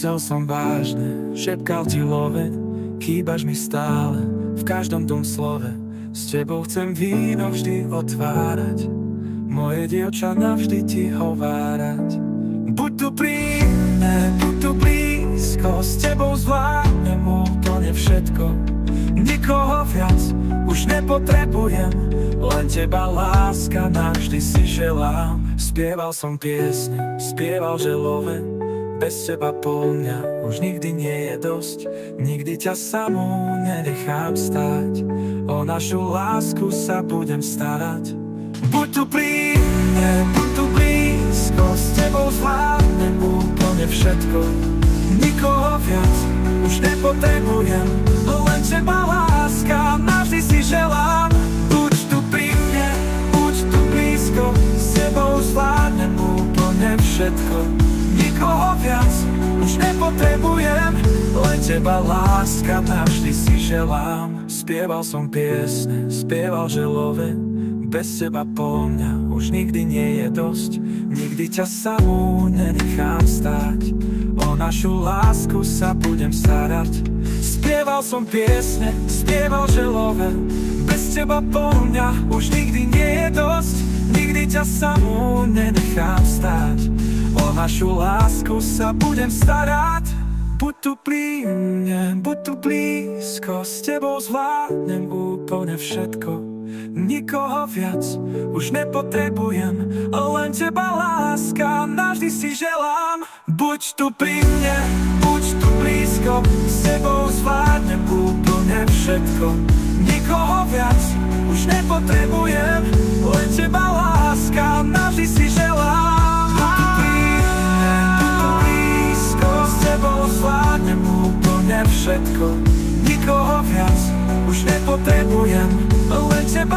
Myslel som vážne, šepkal ti loveň, chýbaš mi stále, v každom tom slove. S tebou chcem víno vždy otvárať, moje dievča navždy ti hovárať. Buď tu pri mne, buď tu blízko, s tebou zvládnem úplne všetko. Nikoho viac už nepotrebujem, len teba, láska, navždy si želám. Spieval som piesne, spieval želove, bez teba po mňa už nikdy nie je dosť. Nikdy ťa samú nenechám stáť, o našu lásku sa budem starať. Buď tu pri mne, buď tu blízko, s tebou zvládnem úplne všetko. Nikoho viac už nepotrebujem, len teba, láska, navždy si želám. Buď tu pri mne, buď tu blízko, s tebou zvládnem úplne všetko. Nikoho viac už nepotrebujem, len teba, láska, navždy si želám. Spieval som piesne, spieval želove, bez teba po mňa už nikdy nie je dosť. Nikdy ťa samú nenechám stáť, o našu lásku sa budem starať. Spieval som piesne, spieval želove, bez teba po mňa už nikdy nie je dosť. Nikdy ťa samú nenechám stáť, o našu lásku sa budem starať. Buď tu pri mne, buď tu blízko, s tebou zvládnem úplne všetko. Nikoho viac už nepotrebujem, len teba, láska, navždy si želám. Buď tu pri mne, buď tu blízko, s tebou zvládnem úplne všetko. Nikoho viac už nepotrebujem, len teba, láska, navždy si želám. Buď tu pri mne, buď tu blízko, s tebou zvládnem úplne všetko. Nikoho viac už nepotrebujem, len teba,